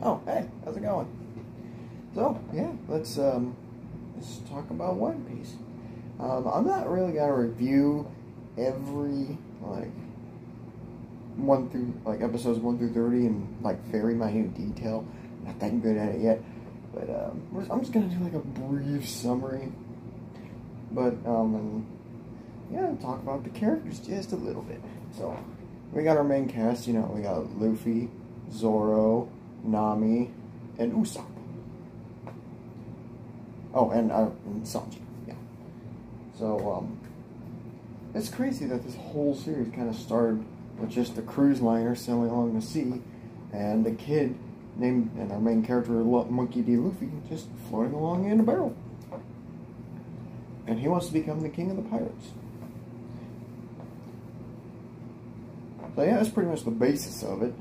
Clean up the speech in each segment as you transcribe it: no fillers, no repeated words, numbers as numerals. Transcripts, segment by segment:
Oh, hey, how's it going? So, yeah, let's talk about One Piece. I'm not really gonna review every episodes 1 through 30 in very minute detail. Not that good at it yet, but I'm just gonna do a brief summary. But and yeah, talk about the characters just a little bit. So we got our main cast. We got Luffy, Zoro, Nami, and Usopp. Oh, and Sanji. Yeah. So it's crazy that this whole series kind of started with just a cruise liner sailing along the sea, and a kid and our main character, Monkey D. Luffy, just floating along in a barrel. And he wants to become the king of the pirates. So yeah, that's pretty much the basis of it.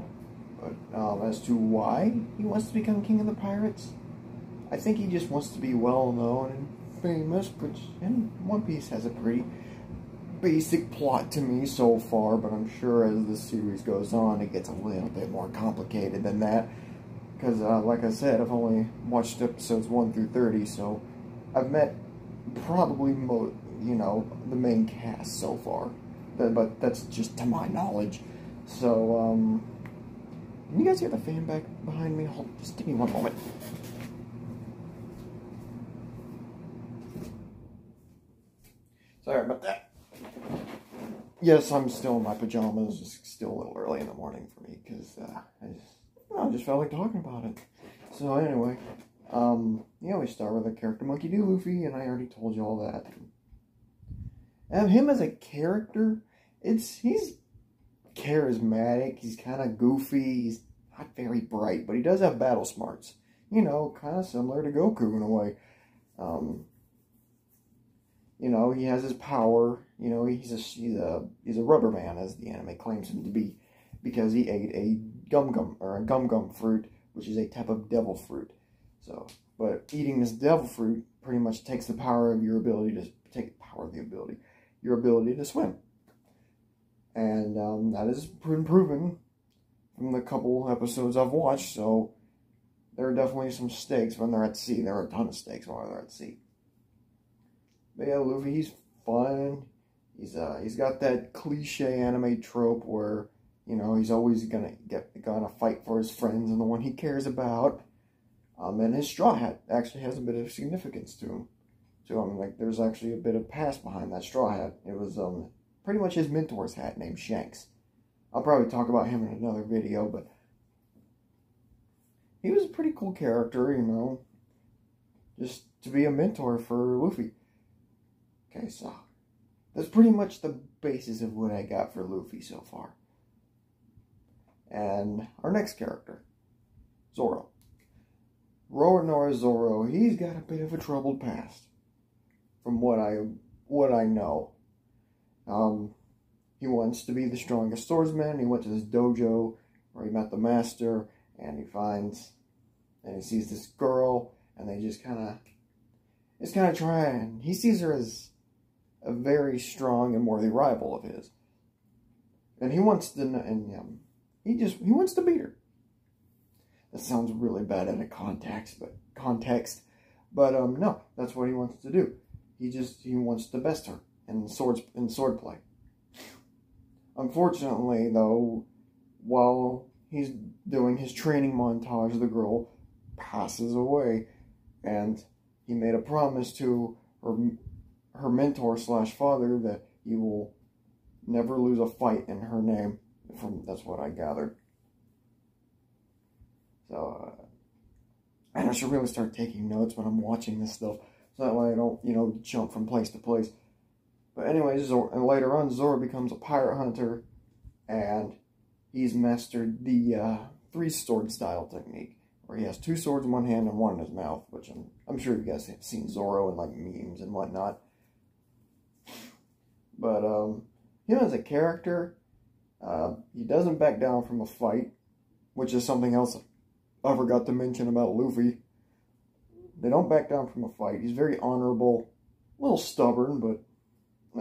But as to why he wants to become king of the pirates, I think he just wants to be well known and famous, and One Piece has a pretty basic plot to me so far, but I'm sure as the series goes on, it gets a little bit more complicated than that. Because, like I said, I've only watched episodes 1 through 30, so I've met probably the main cast so far. But that's just to my knowledge. So, can you guys hear the fan back behind me? Just give me one moment. Sorry about that. Yes, I'm still in my pajamas. It's still a little early in the morning for me because I just felt like talking about it. So anyway, we start with the character Monkey D. Luffy, and I already told you all that. And him as a character, he's charismatic. He's kind of goofy. He's not very bright, but he does have battle smarts. Kind of similar to Goku in a way. He has his power. He's a rubber man, as the anime claims him to be, because he ate a gum fruit, which is a type of devil fruit. So, but eating this devil fruit pretty much takes the power of your ability to swim, and that has been proven from the couple episodes I've watched. So, there are definitely some stakes when they're at sea. There are a ton of stakes while they're at sea. But yeah, Luffy, he's fun. He's got that cliche anime trope where, he's always gonna fight for his friends and the one he cares about. And his straw hat actually has a bit of significance to him. So there's actually a bit of past behind that straw hat. It was pretty much his mentor's hat named Shanks. I'll probably talk about him in another video, but he was a pretty cool character, just to be a mentor for Luffy. Okay, so that's pretty much the basis of what I got for Luffy so far. And our next character, Zoro. Roronoa Zoro, he's got a bit of a troubled past, from what I know. He wants to be the strongest swordsman. He went to this dojo where he met the master, and he sees this girl, and they just kind of try, and he sees her as a very strong and worthy rival of his, and he wants to beat her. That sounds really bad in a context, but no, that's what he wants to do. He wants to best her in swordplay. Unfortunately, though, while he's doing his training montage, the girl passes away, and he made a promise to her mentor / father that he will never lose a fight in her name. That's what I gathered. So, and I should really start taking notes when I'm watching this stuff, so that way I don't, jump from place to place. But anyways, and later on, Zoro becomes a pirate hunter, and he's mastered the 3-sword style technique, where he has 2 swords in one hand and one in his mouth, which I'm sure you guys have seen Zoro in memes and whatnot. But him as a character, he doesn't back down from a fight, which is something else I forgot to mention about Luffy. They don't back down from a fight. He's very honorable, a little stubborn, but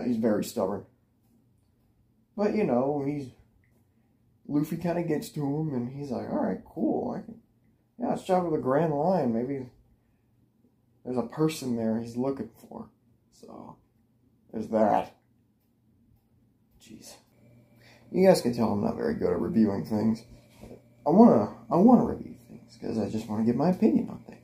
he's very stubborn. But Luffy kind of gets to him, and he's like, "All right, cool. Yeah, let's travel the Grand Line. Maybe there's a person there he's looking for. So, there's that. Jeez. You guys can tell I'm not very good at reviewing things. I wanna review things because I just want to give my opinion on things.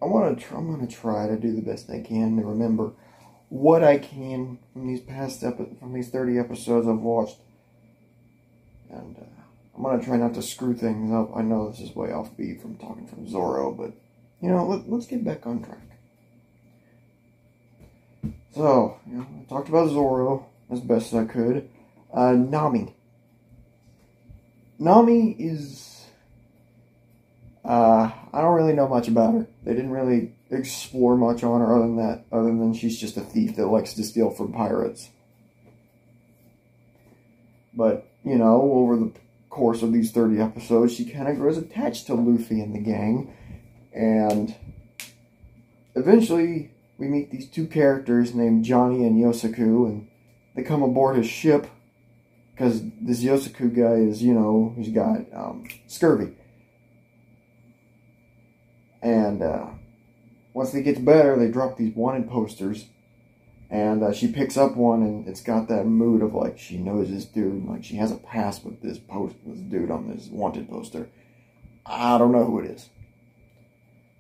I'm gonna try to do the best I can to remember what I can from these 30 episodes I've watched, and I'm gonna try not to screw things up. I know this is way off beat from talking from Zorro, but you know, let's get back on track. So, you know, I talked about Zorro as best as I could. Nami. Nami is, I don't really know much about her. They didn't really explore much on her other than she's just a thief that likes to steal from pirates. But, you know, over the course of these 30 episodes, she kind of grows attached to Luffy and the gang, and eventually we meet these two characters named Johnny and Yosaku, and they come aboard his ship because this Yosaku guy is, you know, he's got scurvy. And once he gets better, they drop these wanted posters, and she picks up one, and it's got that mood of like she knows this dude, like she has a past with this dude on this wanted poster. I don't know who it is.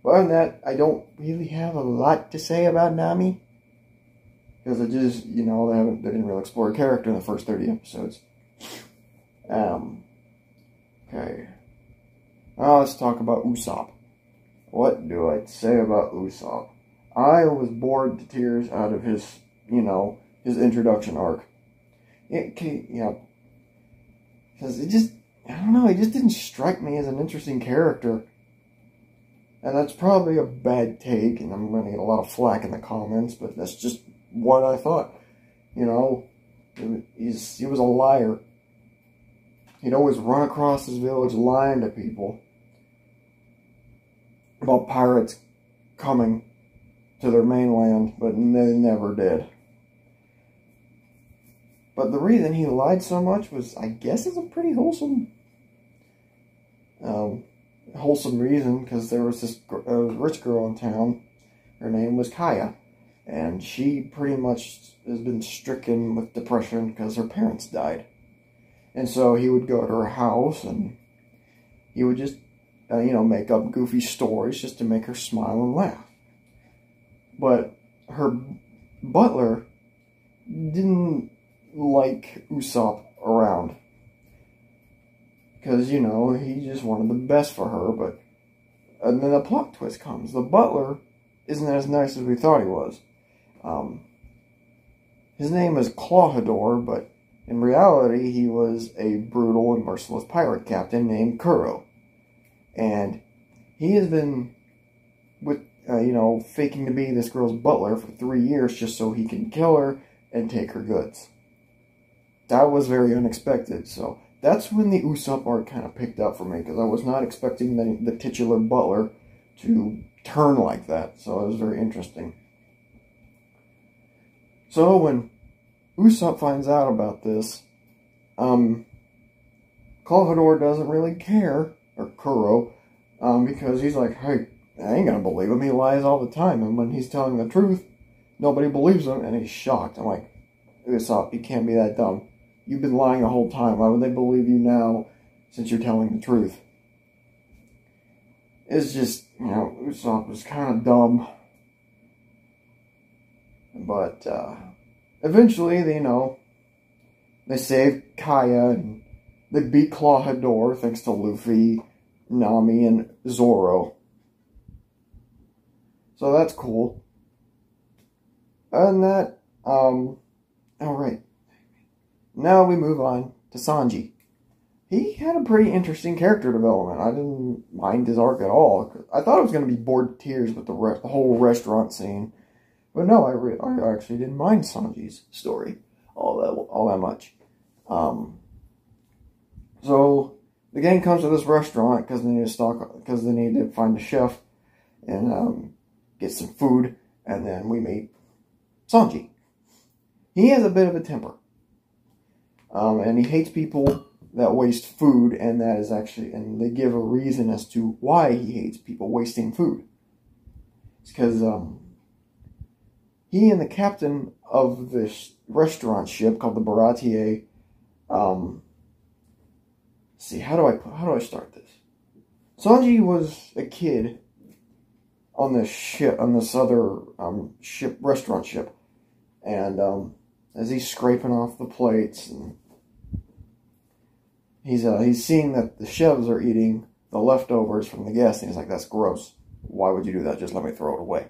But other than that, I don't really have a lot to say about Nami. Because it just, you know, they didn't really explore a character in the first 30 episodes. Okay. Now let's talk about Usopp. What do I say about Usopp? I was bored to tears out of his, you know, his introduction arc. Because it just, I don't know, it just didn't strike me as an interesting character. And that's probably a bad take, and I'm going to get a lot of flack in the comments, but that's just what I thought. You know, he was a liar. He'd always run across his village lying to people about pirates coming to their mainland, but they never did. But the reason he lied so much was, I guess, it's a pretty wholesome reason, because there was this rich girl in town. Her name was Kaya, and she pretty much has been stricken with depression because her parents died. And so he would go to her house, and he would just, you know, make up goofy stories just to make her smile and laugh. But her butler didn't like Usopp around, because, you know, he just wanted the best for her. But and then the plot twist comes. The butler isn't as nice as we thought he was. His name is Clawhador, but in reality, he was a brutal and merciless pirate captain named Kuro. And he has been with, you know, faking to be this girl's butler for 3 years just so he can kill her and take her goods. That was very unexpected, so that's when the Usopp arc kind of picked up for me, because I was not expecting the titular butler to turn like that, so it was very interesting. So when Usopp finds out about this, Clawhador doesn't really care, or Kuro, because he's like, hey, I ain't gonna believe him, he lies all the time, and when he's telling the truth, nobody believes him, and he's shocked. I'm like, Usopp, you can't be that dumb. You've been lying the whole time. Why would they believe you now, since you're telling the truth? It's just, you know, Usopp was kind of dumb. But, eventually, you know, they saved Kaya, and they beat Clawhador, thanks to Luffy, Nami, and Zoro. So that's cool. Other than that, alright. Now we move on to Sanji. He had a pretty interesting character development. I didn't mind his arc at all. I thought I was going to be bored to tears with the whole restaurant scene. But no, I actually didn't mind Sanji's story all that much. So the gang comes to this restaurant because they need to find a chef and get some food, and then we meet Sanji. He has a bit of a temper, and he hates people that waste food, and that is actually, and they give a reason as to why he hates people wasting food. It's because he and the captain of this restaurant ship called the Baratier, see, how do I start this? Sanji was a kid on this ship, on this other restaurant ship, and as he's scraping off the plates, and he's seeing that the chefs are eating the leftovers from the guests, and he's like, "That's gross. Why would you do that? Just let me throw it away."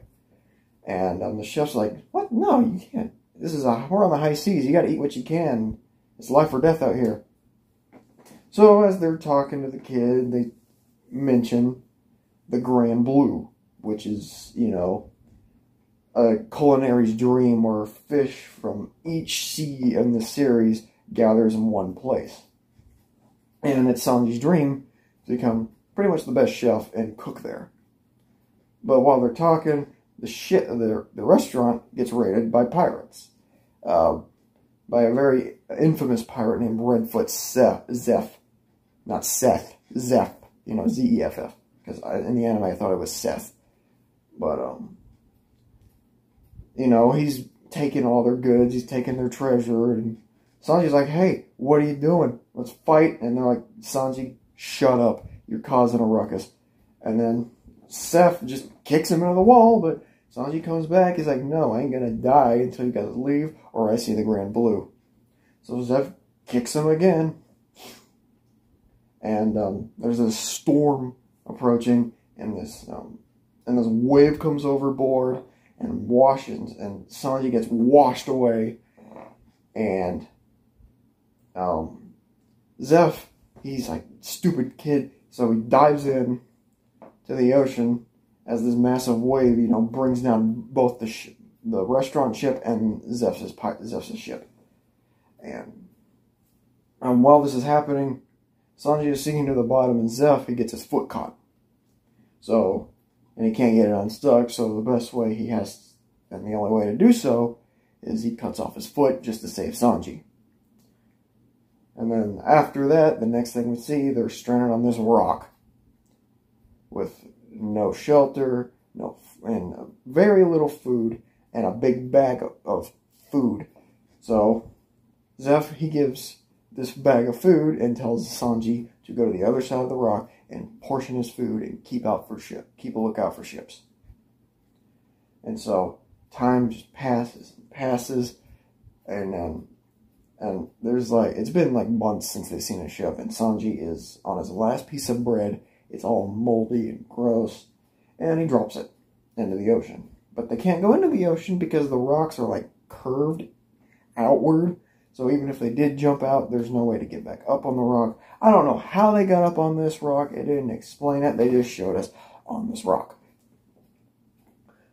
And the chef's like, "What? No, you can't. We're on the high seas. You got to eat what you can. It's life or death out here." So as they're talking to the kid, they mention the Grand Blue, which is, you know, a culinary's dream where fish from each sea in the series gathers in one place. And it's Sanji's dream to become pretty much the best chef and cook there. But while they're talking, the restaurant gets raided by pirates. By a very infamous pirate named Redfoot Zeff. Not Seth, Zeff. You know, Zeff. Because in the anime I thought it was Seth. But, you know, he's taking all their goods, he's taking their treasure, and Sanji's like, "Hey, what are you doing? Let's fight." And they're like, "Sanji, shut up. You're causing a ruckus." And then Seth just kicks him into the wall, but Sanji comes back. He's like, "No, I ain't gonna die until you guys leave or I see the Grand Blue." So Seth kicks him again. And there's a storm approaching, and this wave comes overboard and washes, and Sanji gets washed away. And Zeff, he's like, stupid kid, so he dives in to the ocean as this massive wave, you know, brings down both the restaurant ship and Zeff's ship. And while this is happening, Sanji is sinking to the bottom, and Zeff, he gets his foot caught. So, and he can't get it unstuck, so the best way he has, and the only way to do so, is he cuts off his foot just to save Sanji. And then after that, the next thing we see, they're stranded on this rock with no shelter, and very little food, and a big bag of food. So, Zeff, he gives this bag of food and tells Sanji to go to the other side of the rock and portion his food and keep a lookout for ships. And so time just passes, and there's like, it's been like months since they've seen a ship, and Sanji is on his last piece of bread. It's all moldy and gross, and he drops it into the ocean. But they can't go into the ocean because the rocks are like curved outward. So even if they did jump out, there's no way to get back up on the rock. I don't know how they got up on this rock. It didn't explain it. They just showed us on this rock.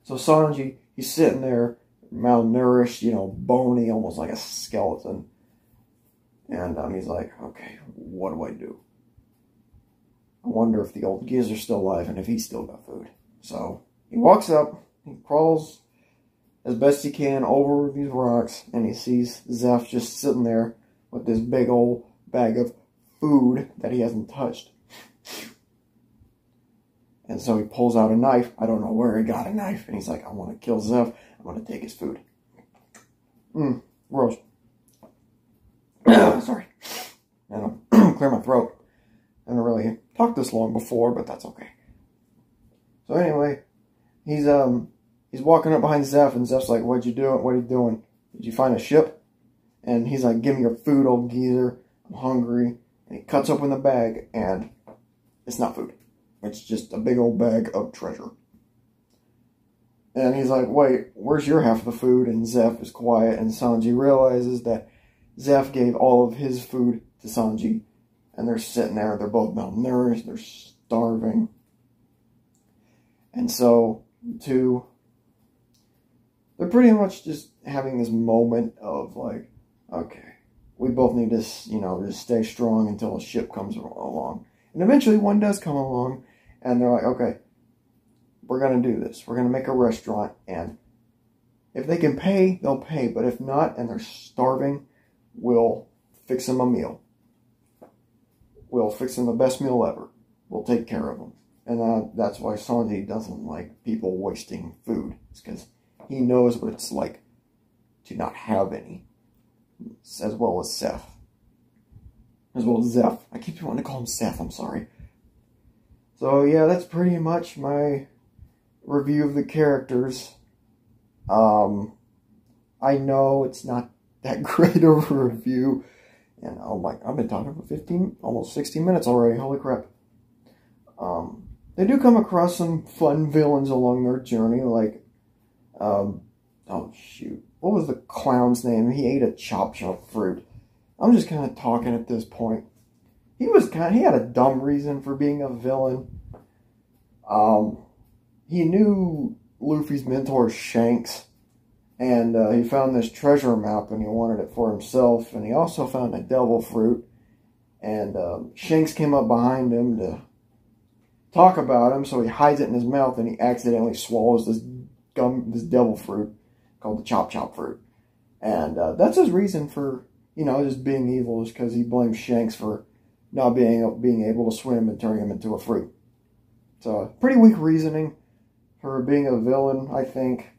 So Sanji, he's sitting there, malnourished, you know, bony, almost like a skeleton. And he's like, "Okay, what do I do? I wonder if the old Giz are still alive and if he's still got food." So he walks up, he crawls as best he can over these rocks, and he sees Zeff just sitting there with this big old bag of food that he hasn't touched. And so he pulls out a knife. I don't know where he got a knife, and he's like, "I want to kill Zeff. I'm going to take his food." Gross. Sorry. And I'll clear my throat. I haven't really talked this long before, but that's okay. So anyway, he's walking up behind Zeff, and Zeff's like, "What'd you do? What are you doing? Did you find a ship?" And he's like, "Give me your food, old geezer. I'm hungry." And he cuts open the bag, and it's not food. It's just a big old bag of treasure. And he's like, "Wait, where's your half of the food?" And Zeff is quiet, and Sanji realizes that Zeff gave all of his food to Sanji. And they're sitting there, they're both malnourished, they're starving. And so, they're pretty much just having this moment of like, okay, we both need to, you know, just stay strong until a ship comes along. And eventually one does come along, and they're like, "Okay, we're going to do this. We're going to make a restaurant, and if they can pay, they'll pay. But if not, and they're starving, we'll fix them a meal." we'll fix him the best meal ever. We'll take care of him. And that's why Sanji doesn't like people wasting food. It's because he knows what it's like to not have any. As well as Seth. As well as Zeph. I keep wanting to call him Seth, I'm sorry. So yeah, that's pretty much my review of the characters. I know it's not that great of a review. And oh my, I've been talking for 15, almost 16 minutes already. Holy crap. They do come across some fun villains along their journey, like, oh shoot, what was the clown's name? He ate a chop fruit. I'm just kind of talking at this point. He had a dumb reason for being a villain. He knew Luffy's mentor Shanks, and he found this treasure map and he wanted it for himself, and he also found a devil fruit, and Shanks came up behind him to talk about him, so he hides it in his mouth and he accidentally swallows this devil fruit called the chop fruit. And that's his reason for, just being evil, is because he blames Shanks for not being able to swim and turning him into a fruit. So, pretty weak reasoning for being a villain, I think.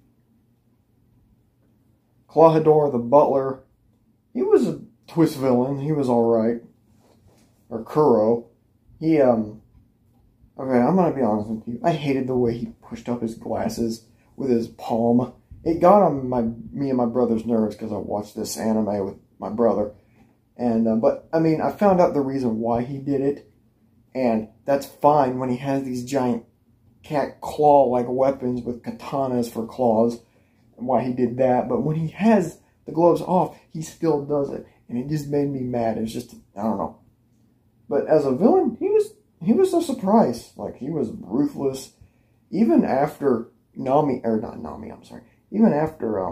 Klahadore the Butler, he was a twist villain. He was alright. Or Kuro. Okay, I'm gonna be honest with you. I hated the way he pushed up his glasses with his palm. It got on me and my brother's nerves because I watched this anime with my brother. And but I mean, I found out the reason why he did it, and that's fine when he has these giant cat claw-like weapons with katanas for claws, and why he did that. But when he has the gloves off, he still does it, and it just made me mad. It's just, I don't know. But as a villain, he was a surprise. Like, he was ruthless. Even after even after,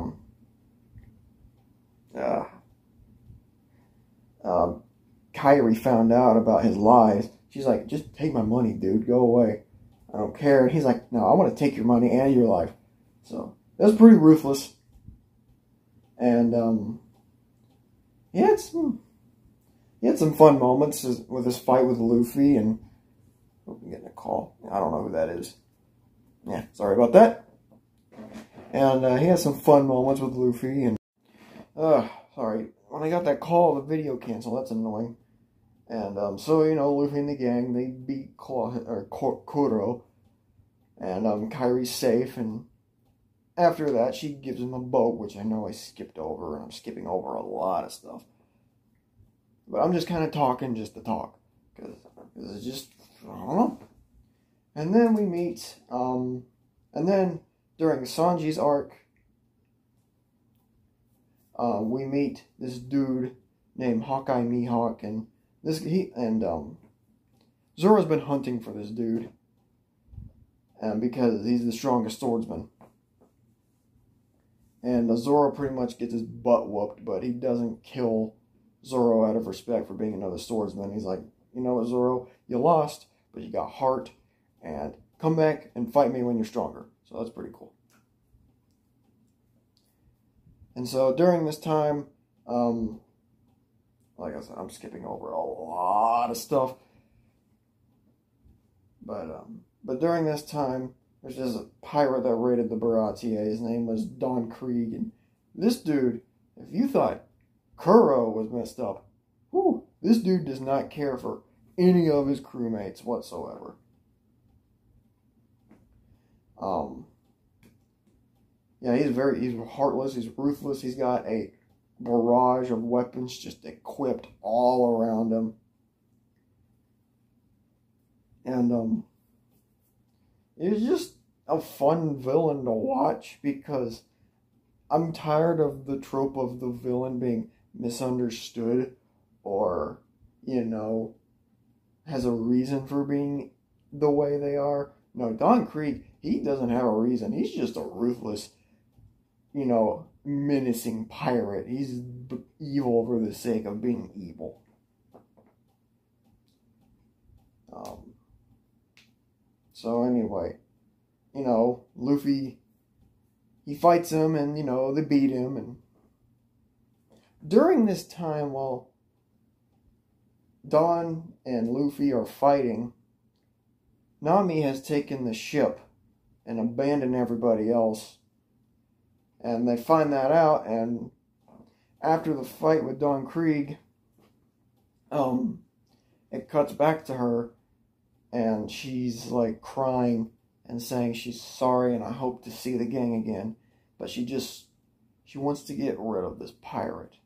Kairi found out about his lies, she's like, just take my money, dude. Go away. I don't care. And he's like, no, I want to take your money and your life. So, that was pretty ruthless. And, he had some fun moments with his fight with Luffy, and I'm getting a call. I don't know who that is. Yeah, sorry about that. And he had some fun moments with Luffy, and sorry, when I got that call, the video canceled. That's annoying. And so Luffy and the gang, they beat Kuro, and Kairi's safe. And after that, she gives him a boat, which I know I skipped over, and I'm skipping over a lot of stuff. But I'm just kind of talking just to talk, because it's just, I don't know. And then we meet, and then during Sanji's arc, we meet this dude named Hawkeye Mihawk, and Zoro's been hunting for this dude, because he's the strongest swordsman. And Zoro pretty much gets his butt whooped, but he doesn't kill Zoro out of respect for being another swordsman. He's like, you know what, Zoro, you lost, but you got heart, and come back and fight me when you're stronger. So that's pretty cool. And so during this time, like I said, I'm skipping over a lot of stuff. But during this time, there's just a pirate that raided the Baratie. His name was Don Krieg, and this dude, if you thought Kuro was messed up, whew, this dude does not care for any of his crewmates whatsoever. Yeah, he's heartless, he's ruthless, he's got a barrage of weapons just equipped all around him. And, it's just a fun villain to watch, because I'm tired of the trope of the villain being misunderstood, or, has a reason for being the way they are. No, Don Krieg, he doesn't have a reason. He's just a ruthless, menacing pirate. He's evil for the sake of being evil. So anyway, Luffy, he fights him, and, they beat him, and during this time, while Don and Luffy are fighting, Nami has taken the ship and abandoned everybody else. And they find that out, and after the fight with Don Krieg, it cuts back to her, and she's like crying and saying she's sorry and I hope to see the gang again. But she wants to get rid of this pirate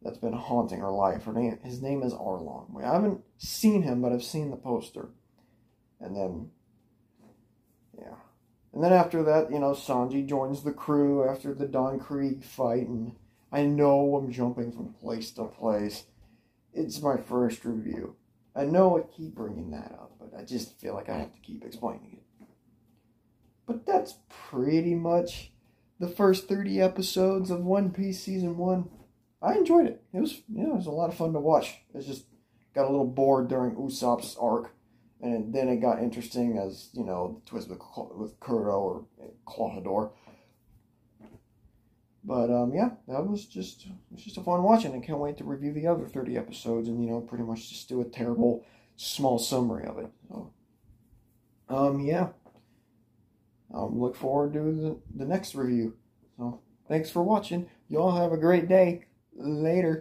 that's been haunting her life. His name is Arlong. I haven't seen him, but I've seen the poster. And then, yeah. And then after that, Sanji joins the crew after the Don Krieg fight. And I know I'm jumping from place to place. It's my first review. I know I keep bringing that up, but I just feel like I have to keep explaining it. But that's pretty much the first 30 episodes of One Piece Season 1. I enjoyed it. It was a lot of fun to watch. It just got a little bored during Usopp's arc. And then it got interesting as, the twist with Kuro or Clawhador. But, yeah, that was just a fun watching. I can't wait to review the other 30 episodes and, pretty much just do a terrible small summary of it. So, yeah. Look forward to the next review. So, thanks for watching. Y'all have a great day. Later.